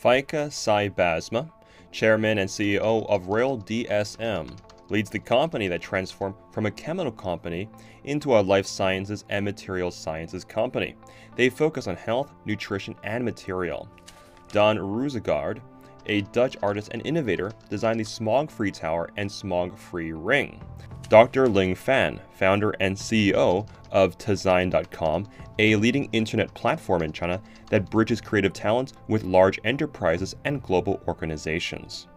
Feike Sijbesma, Chairman and CEO of Royal DSM, leads the company that transformed from a chemical company into a life sciences and materials sciences company. They focus on health, nutrition, and material. Daan Roosegaarde, a Dutch artist and innovator, designed the Smog-free tower and Smog-free ring. Dr. Ling Fan, founder and CEO of Design.com, a leading internet platform in China that bridges creative talents with large enterprises and global organizations.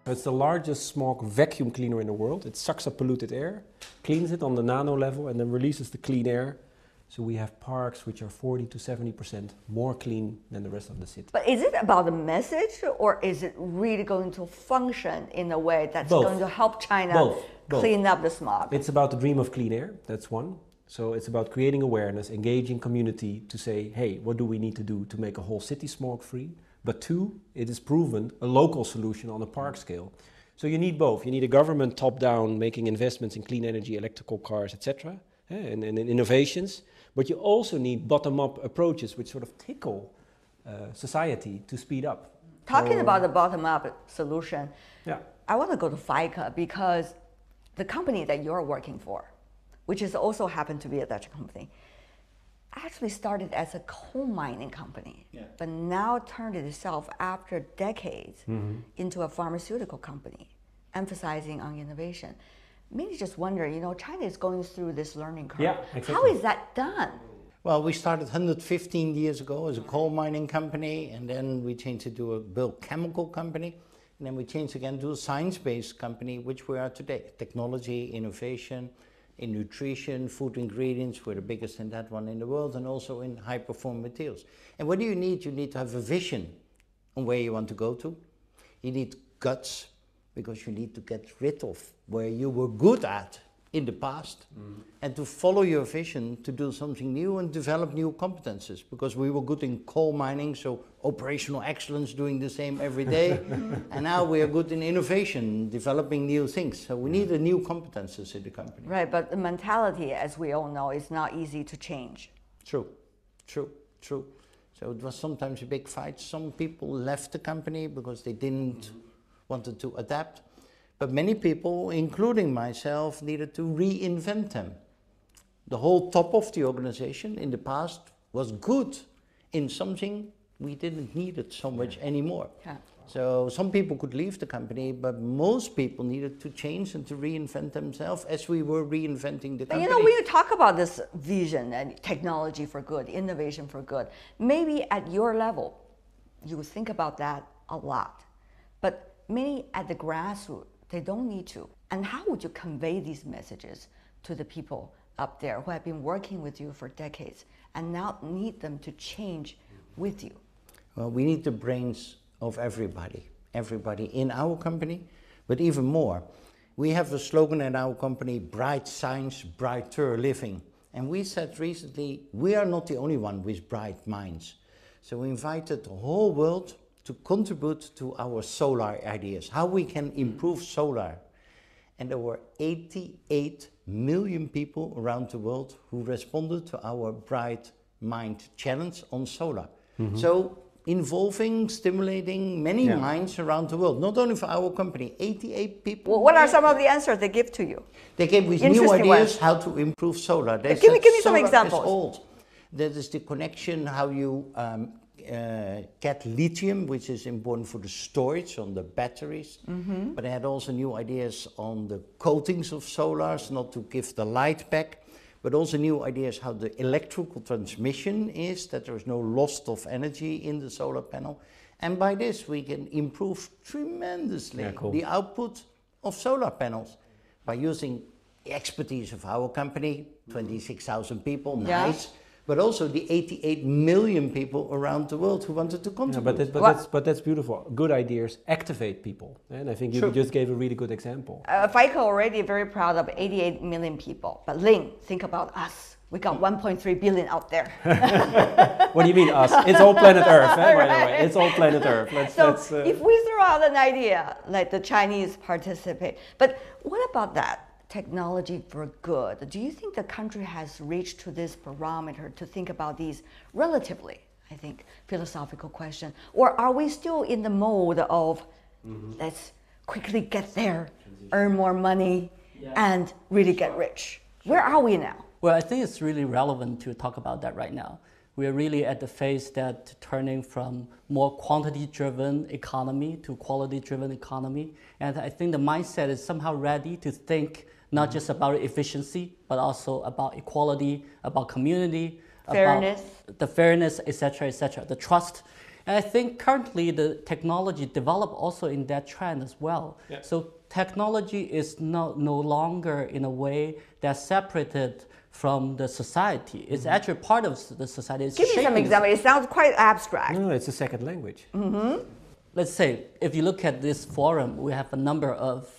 It's the largest smog vacuum cleaner in the world. It sucks up polluted air, cleans it on the nano level, and then releases the clean air. So we have parks which are 40 to 70% more clean than the rest of the city. But is it about the message, or is it really going to function in a way that's going to help China clean up the smog? It's about the dream of clean air, that's one. So it's about creating awareness, engaging community to say, hey, what do we need to do to make a whole city smog-free? But two, it is proven a local solution on a park scale. So you need both. You need a government top-down making investments in clean energy, electrical cars, etc., and innovations. But you also need bottom-up approaches which sort of tickle society to speed up. Talking about the bottom-up solution, I want to go to Feike because the company that you're working for, which is also happened to be a Dutch company, actually started as a coal mining company, but now turned itself after decades into a pharmaceutical company, emphasizing on innovation. Many just wonder, you know, China is going through this learning curve. Yeah, exactly. How is that done? Well, we started 115 years ago as a coal mining company, and then we changed it to a bulk chemical company, and then we changed again to a science-based company, which we are today. Technology, innovation, in nutrition, food ingredients, we're the biggest in that one in the world, and also in high-performance materials. And what do you need? You need to have a vision on where you want to go to. You need guts, because you need to get rid of where you were good at in the past, and to follow your vision to do something new and develop new competences, because we were good in coal mining, so operational excellence, doing the same every day, and now we are good in innovation, developing new things. So we need a new competences in the company. Right, but the mentality, as we all know, is not easy to change. True, true, true. So it was sometimes a big fight. Some people left the company because they didn't wanted to adapt. But many people, including myself, needed to reinvent them. The whole top of the organization in the past was good in something we didn't need it so much anymore. So some people could leave the company, but most people needed to change and to reinvent themselves as we were reinventing the company. But you know, when you talk about this vision and technology for good, innovation for good, maybe at your level, you would think about that a lot. But many at the grassroots, they don't need to. And how would you convey these messages to the people up there who have been working with you for decades and now need them to change with you? Well, we need the brains of everybody in our company, but even more. We have a slogan in our company, bright science, brighter living. And we said recently, we are not the only one with bright minds. So we invited the whole world to contribute to our solar ideas, how we can improve solar. And there were 88 million people around the world who responded to our Bright Mind Challenge on solar. So involving, stimulating many minds around the world, not only for our company, 88 people. Well, what are some of the answers they give to you? They came with new ideas how to improve solar. They give me some solar examples. Is old. That is the connection, how you get lithium, which is important for the storage on the batteries. But they had also new ideas on the coatings of solars, not to give the light back, but also new ideas how the electrical transmission is, that there is no loss of energy in the solar panel. And by this we can improve tremendously the output of solar panels by using the expertise of our company, 26,000 people, nice. But also the 88 million people around the world who wanted to contribute. But that's beautiful. Good ideas activate people. And I think you just gave a really good example. Feike already very proud of 88 million people. But Ling, think about us. We got 1.3 billion out there. What do you mean us? It's all planet Earth, by the way. It's all planet Earth. If we throw out an idea, like the Chinese participate, but what about that? Technology for good. Do you think the country has reached to this barometer to think about these relatively, I think, philosophical questions? Or are we still in the mode of let's quickly get there, earn more money, and really get rich? Where are we now? Well, I think it's really relevant to talk about that right now. We are really at the phase that turning from more quantity-driven economy to quality-driven economy. And I think the mindset is somehow ready to think not just about efficiency, but also about equality, about community, fairness, about the fairness, etc., the trust. And I think currently the technology developed also in that trend as well. Yeah. So technology is no longer in a way that's separated from the society. It's actually part of the society. Give me some example. It sounds quite abstract. No, it's a second language. Let's say, if you look at this forum, we have a number of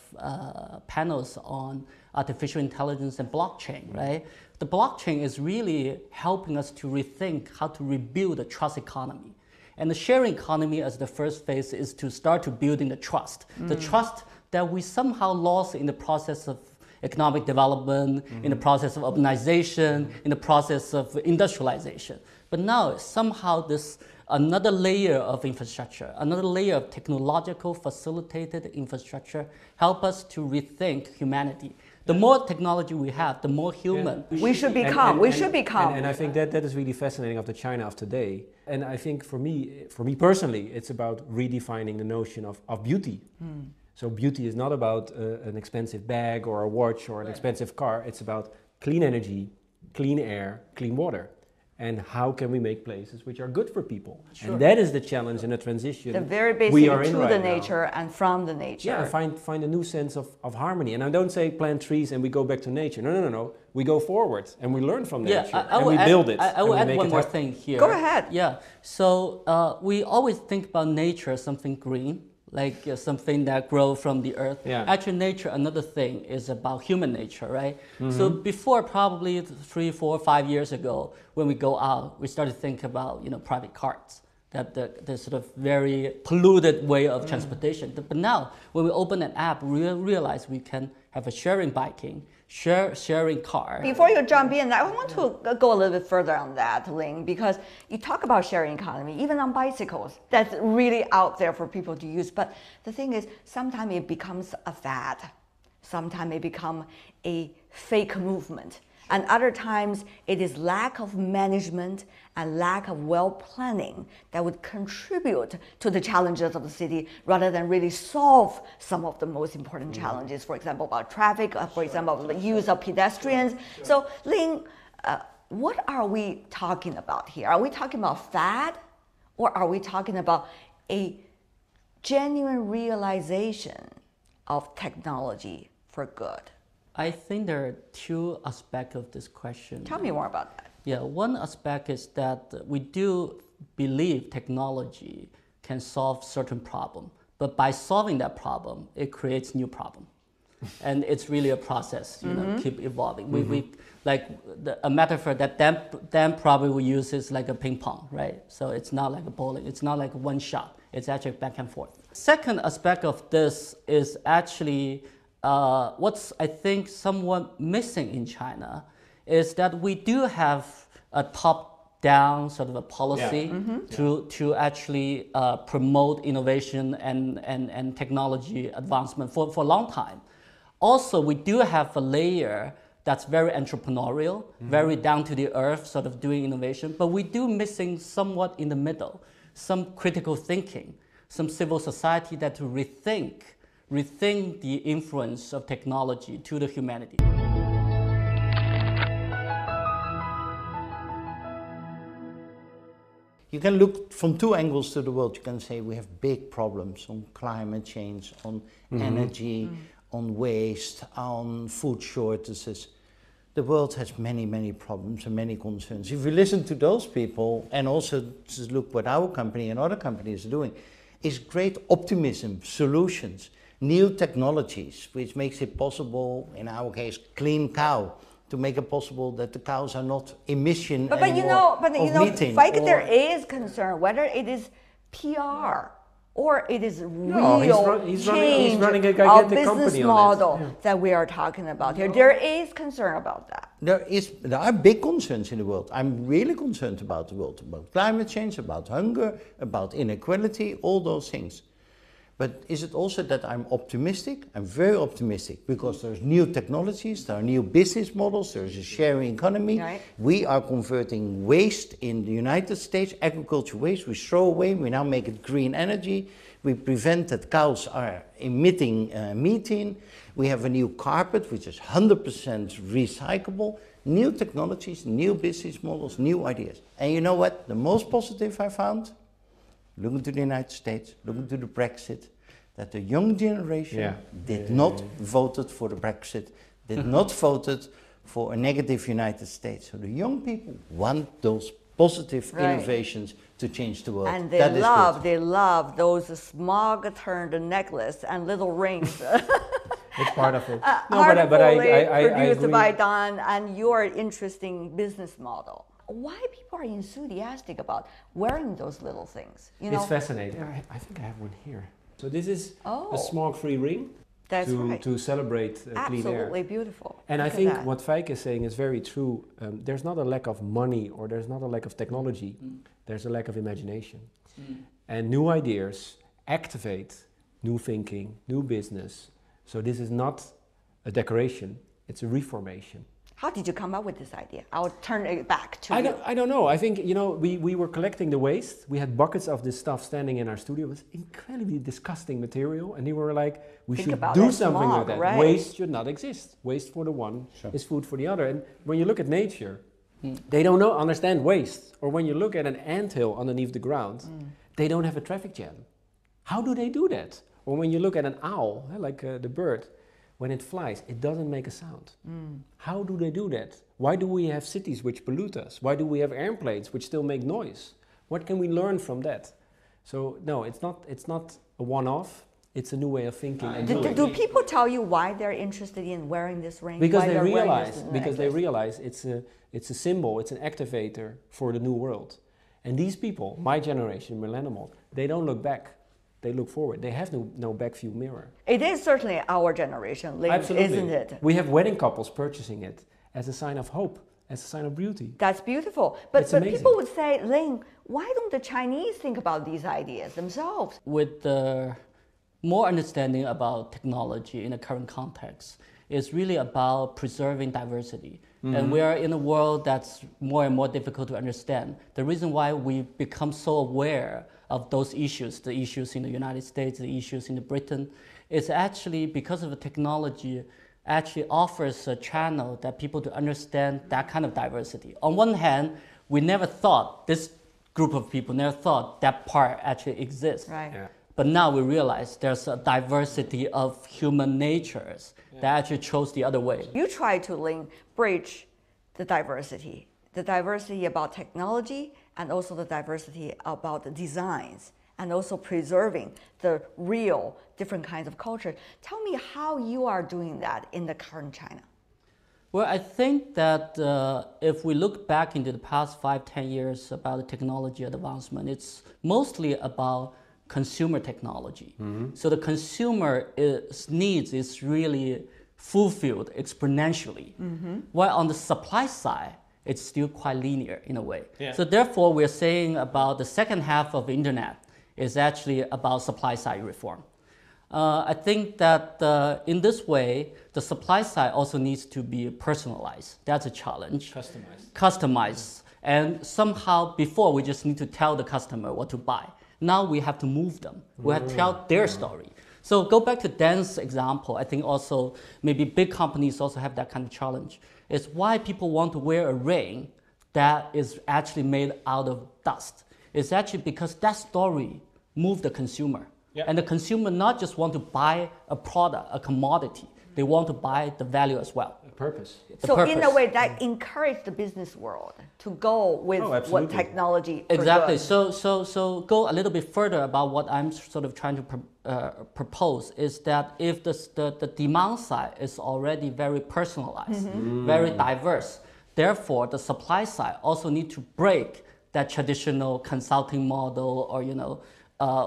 panels on artificial intelligence and blockchain, right? The blockchain is really helping us to rethink how to rebuild the trust economy. And the sharing economy as the first phase is to start to building the trust. The trust that we somehow lost in the process of economic development, in the process of urbanization, in the process of industrialization. But now somehow this another layer of infrastructure, another layer of technological facilitated infrastructure help us to rethink humanity. The more technology we have, the more human. We should become. We should become. And I think that is really fascinating of the China of today. And I think for me personally, it's about redefining the notion of beauty. So beauty is not about an expensive bag or a watch or an expensive car. It's about clean energy, clean air, clean water. And how can we make places which are good for people? Sure. And that is the challenge in the transition the very basic we are in to right the now. nature and from the nature. Yeah, find a new sense of harmony. And I don't say plant trees and we go back to nature. No. We go forward and we learn from nature and we build it. I will add one more thing here. Go ahead. Yeah, so we always think about nature as something green, like something that grows from the earth. Yeah. Actually, nature, another thing, is about human nature, right? So before probably 3, 4, 5 years ago, when we go out, we started to think about private cars, that the sort of very polluted way of transportation. But now, when we open an app, we realize we can have a sharing biking, sharing car. Before you jump in, I want to go a little bit further on that, Ling, because you talk about sharing economy, even on bicycles, that's really out there for people to use. But the thing is, sometimes it becomes a fad. Sometimes it becomes a fake movement. And other times it is lack of management and lack of well planning that would contribute to the challenges of the city rather than really solve some of the most important challenges, for example, about traffic, for example, the use of pedestrians. So Ling, what are we talking about here? Are we talking about fad, or are we talking about a genuine realization of technology for good? I think there are two aspects of this question. Tell me more about that. Yeah, one aspect is that we do believe technology can solve certain problem, but by solving that problem, it creates new problem. And it's really a process, keep evolving. We like a metaphor that Dan probably will use is like a ping pong, right? So it's not like a bowling, it's not like one shot, it's actually back and forth. Second aspect of this is actually what's, I think, somewhat missing in China is that we do have a top-down sort of a policy to actually promote innovation and technology advancement for a long time. Also, we do have a layer that's very entrepreneurial, very down to the earth, sort of doing innovation, but we do missing somewhat in the middle, some critical thinking, some civil society that to rethink the influence of technology to the humanity. You can look from two angles to the world. You can say we have big problems on climate change, on energy, on waste, on food shortages. The world has many, many problems and many concerns. If you listen to those people and also just look what our company and other companies are doing, is great optimism, solutions, new technologies, which makes it possible, in our case, clean cow, to make it possible that the cows are not emission but anymore you know, methane. Feike, there is concern whether it is PR or it is real he's change running a of gigantic business company model on it. that we are talking about here. There is concern about that. There are big concerns in the world. I'm really concerned about the world, about climate change, about hunger, about inequality, all those things. But is it also that I'm optimistic? I'm very optimistic because there's new technologies, there are new business models, there's a sharing economy. Right. We are converting waste in the United States, agriculture waste, we throw away, we now make it green energy. We prevent that cows are emitting methane. We have a new carpet, which is 100% recyclable. New technologies, new business models, new ideas. And you know what? The most positive I found? Looking to the United States, looking to the Brexit, that the young generation did not voted for the Brexit, did not voted for a negative United States. So the young people want those positive innovations to change the world. And they love those smog turned necklace and little rings. It's part of it. But I produced agree. by Daan and your interesting business model. Why people are enthusiastic about wearing those little things? You know? It's fascinating. I think I have one here. So this is a smog-free ring. That's right. To celebrate clean air. Absolutely beautiful. And Look I think at that. what Feike is saying is very true. There's not a lack of money or there's not a lack of technology. There's a lack of imagination. And new ideas activate new thinking, new business. So this is not a decoration, it's a reformation. How did you come up with this idea? I'll turn it back to you. I don't know. I think, you know, we were collecting the waste. We had buckets of this stuff standing in our studio. It was incredibly disgusting material. And we were like, we should do something with that. Right. Waste should not exist. Waste for the one is food for the other. And when you look at nature, they don't understand waste. Or when you look at an anthill underneath the ground, they don't have a traffic jam. How do they do that? Or when you look at an owl, like the bird, when it flies, it doesn't make a sound. How do they do that? Why do we have cities which pollute us? Why do we have airplanes which still make noise? What can we learn from that? So no, it's not a one-off. It's a new way of thinking. Do people tell you why they're interested in wearing this ring? Because they realize it's a symbol, it's an activator for the new world. And these people, my generation, millennials, they don't look back. They look forward. They have no back view mirror. It is certainly our generation, Ling, isn't it? We have wedding couples purchasing it as a sign of hope, as a sign of beauty. That's beautiful. But people would say, Ling, why don't the Chinese think about these ideas themselves? With more understanding about technology in the current context, it's really about preserving diversity. And we are in a world that's more and more difficult to understand. The reason why we become so aware of those issues, the issues in the United States, the issues in Britain, is actually because of the technology actually offers a channel that people to understand that kind of diversity. On one hand, we never thought, this group of people never thought that part actually exists. Right. Yeah. But now we realize there's a diversity of human natures that actually chose the other way. You try to, Ling, bridge the diversity about technology and also the diversity about the designs and also preserving the real different kinds of culture. Tell me how you are doing that in the current China. Well, I think that if we look back into the past 5-10 years about the technology advancement, it's mostly about consumer technology. So the consumer needs is really fulfilled exponentially, while on the supply side, it's still quite linear in a way. Yeah. So therefore, we're saying about the second half of the internet is actually about supply side reform. I think that in this way, the supply side also needs to be personalized. That's a challenge. Customized. And somehow before, we just need to tell the customer what to buy. Now we have to move them. We have to tell their story. So go back to Dan's example. I think also maybe big companies also have that kind of challenge. It's why people want to wear a ring that is actually made out of dust. It's actually because that story moved the consumer. Yeah. And the consumer not just want to buy a product, a commodity, they want to buy the value as well. A purpose. So in a way that encouraged the business world to go with what technology exactly. So go a little bit further about what I'm sort of trying to propose is that if the demand side is already very personalized, very diverse, therefore the supply side also need to break that traditional consulting model or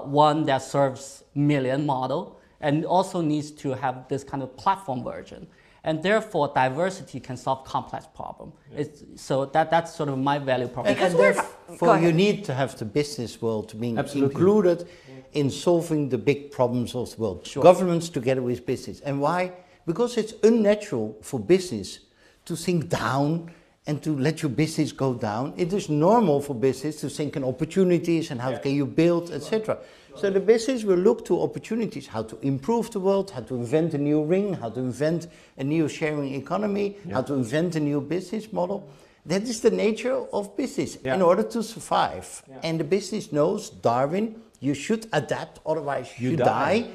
one that serves million model, and also needs to have this kind of platform version. And therefore, diversity can solve complex problems. Yeah. So that's sort of my value proposition. And therefore, you need to have the business world being included in solving the big problems of the world. Sure. Governments together with business. And why? Because it's unnatural for business to think down and to let your business go down. It is normal for business to think in opportunities and how can you build, etc. So the business will look to opportunities, how to improve the world, how to invent a new ring, how to invent a new sharing economy, how to invent a new business model. That is the nature of business in order to survive. And the business knows, Darwin, you should adapt, otherwise you die.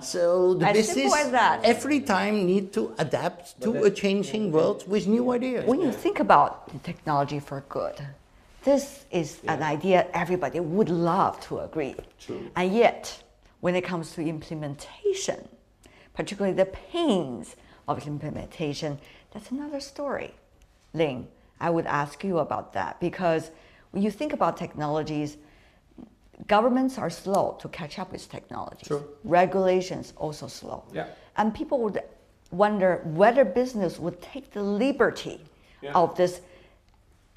So the business every time need to adapt to a changing world with new ideas. When you think about technology for good, this is an idea everybody would love to agree. True. And yet, when it comes to implementation, particularly the pains of implementation, that's another story. Ling, I would ask you about that, because when you think about technologies, governments are slow to catch up with technologies. True. Regulations also slow. Yeah. And people would wonder whether business would take the liberty of this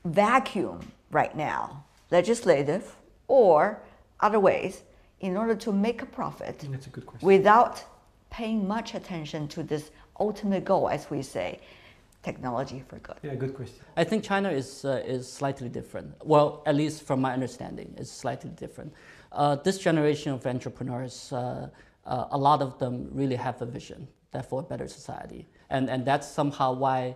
vacuum right now, legislative or other ways, in order to make a profit. That's a good question. Without paying much attention to this ultimate goal, as we say, technology for good. Yeah, good question. I think China is slightly different. Well, at least from my understanding, it's slightly different. This generation of entrepreneurs, a lot of them really have a vision that for a better society. And that's somehow why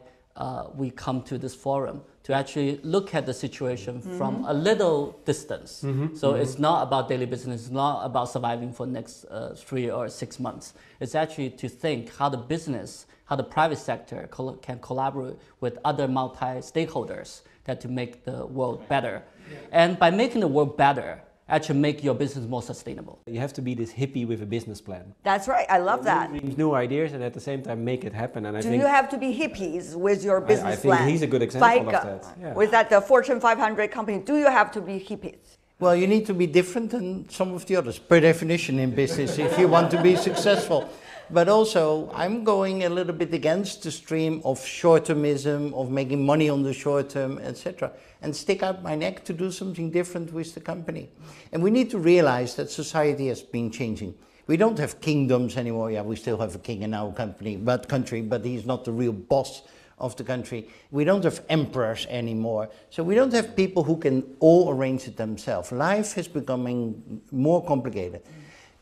we come to this forum, to actually look at the situation from a little distance. So it's not about daily business, it's not about surviving for the next 3 or 6 months. It's actually to think how the business, how the private sector can collaborate with other multi-stakeholders to make the world better. And by making the world better, actually make your business more sustainable. You have to be this hippie with a business plan. That's right, I love that. New ideas and at the same time make it happen. And Do you have to be hippies with your business plan? I think he's a good example Feike, of that. Yeah. With that the Fortune 500 company, do you have to be hippies? Well, you need to be different than some of the others, per definition in business, if you want to be successful. But also, I'm going a little bit against the stream of short-termism, of making money on the short term, etc., and stick out my neck to do something different with the company. And we need to realize that society has been changing. We don't have kingdoms anymore. Yeah, we still have a king in our country, but he's not the real boss of the country. We don't have emperors anymore. So we don't have people who can all arrange it themselves. Life is becoming more complicated.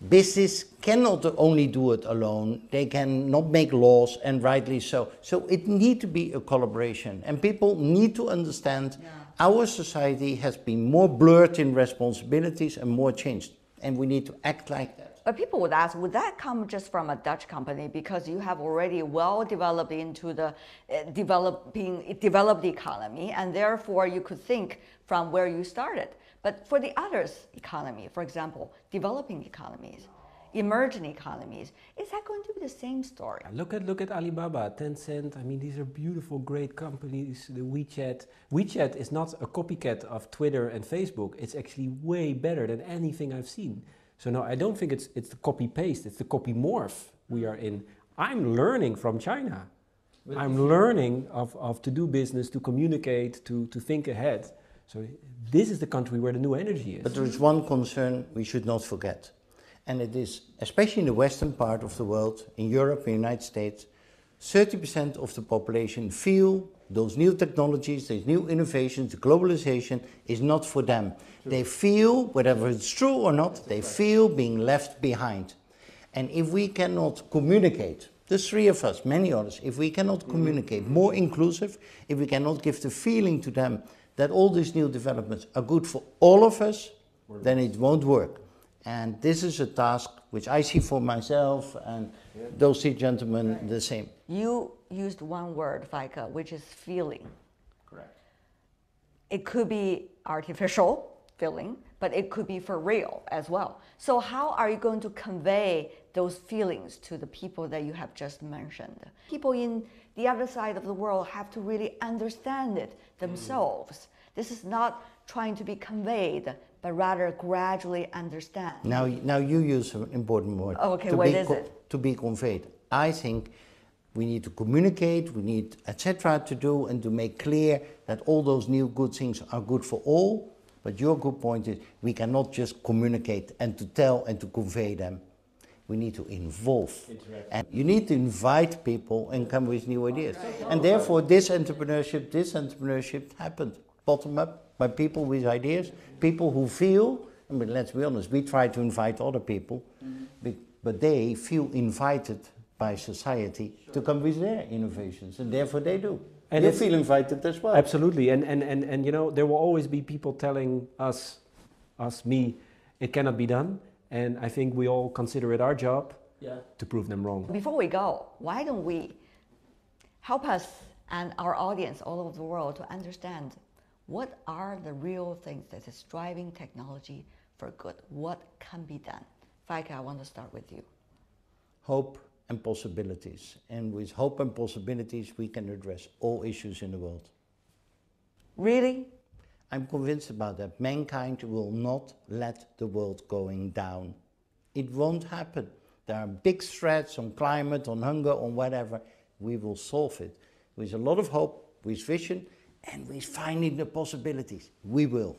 Business cannot only do it alone. They cannot make laws, and rightly so. So it needs to be a collaboration, and people need to understand our society has been more blurred in responsibilities and more changed, and we need to act like that. But people would ask, would that come just from a Dutch company, because you have already well developed into the developed economy, and therefore you could think from where you started. But for the others economy, for example, developing economies, emerging economies, is that going to be the same story? Look at Alibaba, Tencent. I mean, these are beautiful, great companies. The WeChat. WeChat is not a copycat of Twitter and Facebook. It's actually way better than anything I've seen. So no, I don't think it's the copy-paste. It's the copy-morph we are in. I'm learning from China. I'm learning of to do business, to communicate, to think ahead. So this is the country where the new energy is. But there is one concern we should not forget. And it is, especially in the western part of the world, in Europe, in the United States, 30% of the population feel those new technologies, these new innovations, the globalization is not for them. True. They feel, whether it's true or not, they feel being left behind. And if we cannot communicate, the three of us, many others, if we cannot communicate more inclusive, if we cannot give the feeling to them that all these new developments are good for all of us, then it won't work. And this is a task which I see for myself, and those three gentlemen the same. You used one word, Feike, which is feeling. Correct. It could be artificial feeling, but it could be for real as well. So how are you going to convey those feelings to the people that you have just mentioned? People in the other side of the world have to really understand it themselves. This is not trying to be conveyed, but rather gradually understand. Now you use an important word. Okay, what is it? To be conveyed. I think we need to communicate, we need etc. to do and to make clear that all those new good things are good for all. But your good point is we cannot just communicate and to tell and to convey them. We need to involve. And you need to invite people and come with new ideas. And therefore this entrepreneurship happened bottom up by people with ideas, people who feel, I mean, let's be honest, we try to invite other people, but they feel invited by society to come with their innovations, and therefore they do. And you feel invited as well. Absolutely, and you know, there will always be people telling me, it cannot be done, and I think we all consider it our job to prove them wrong. Before we go, why don't we help us and our audience all over the world to understand what are the real things that is driving technology for good? What can be done? Feike, I want to start with you. Hope and possibilities. And with hope and possibilities, we can address all issues in the world. Really? I'm convinced about that. Mankind will not let the world going down. It won't happen. There are big threats on climate, on hunger, on whatever. We will solve it. With a lot of hope, with vision, and with finding the possibilities. We will.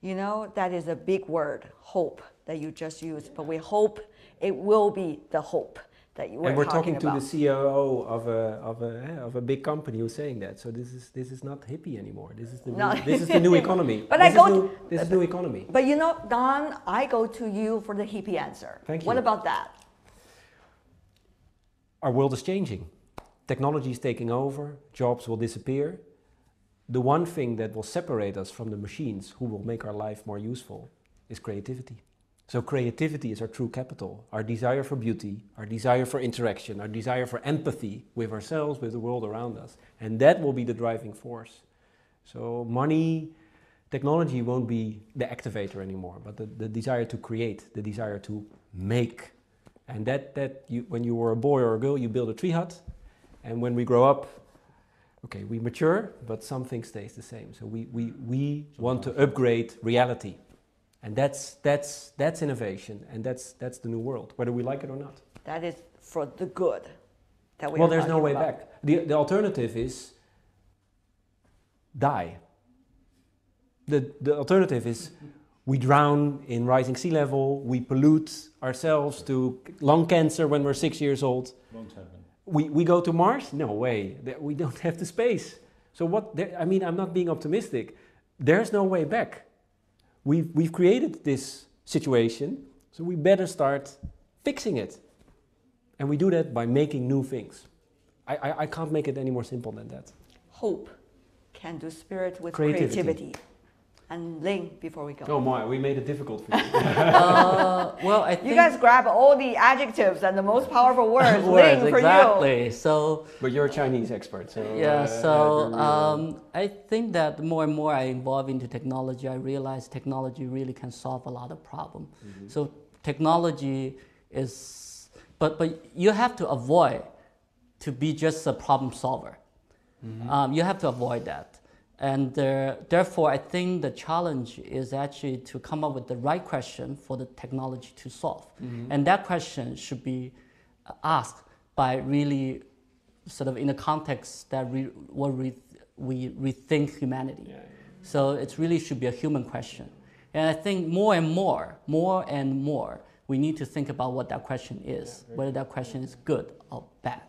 You know, that is a big word, hope, that you just used, but we hope it will be the hope that you were and we're talking talking about. to the CEO of a big company who's saying that. So this is not hippie anymore. This is the this is the new economy. But this is new economy. But you know, Daan, I go to you for the hippie answer. Thank you. What about that? Our world is changing. Technology is taking over. Jobs will disappear. The one thing that will separate us from the machines who will make our life more useful is creativity. So creativity is our true capital, our desire for beauty, our desire for interaction, our desire for empathy with ourselves, with the world around us. And that will be the driving force. So money, technology won't be the activator anymore, but the desire to create, the desire to make. And when you were a boy or a girl, you build a tree hut. And when we grow up, okay, we mature, but something stays the same. So we want to upgrade reality. And that's innovation, and that's the new world, whether we like it or not. That is for the good. Well, there's no way back. The alternative is die. The alternative is we drown in rising sea level, we pollute ourselves to lung cancer when we're 6 years old. Won't happen. We go to Mars? No way. We don't have the space. So I mean, I'm not being optimistic. There's no way back. We've created this situation, so we better start fixing it. And we do that by making new things. I can't make it any more simple than that. Hope can do spirit with creativity. And Ling, before we go. Oh my, we made it difficult for you. Well, I think you guys grab all the adjectives and the most powerful words. words, Ling, for exactly. you. So, but you're a Chinese expert, so yeah. I think that the more and more I evolve into technology, I realize technology really can solve a lot of problems. Mm-hmm. So technology is, but you have to avoid to be just a problem solver. Mm-hmm. You have to avoid that. And therefore, I think the challenge is actually to come up with the right question for the technology to solve. Mm-hmm. And that question should be asked by really sort of in a context that we rethink humanity. Yeah. So it really should be a human question. And I think more and more, we need to think about what that question is, whether that question is good or bad.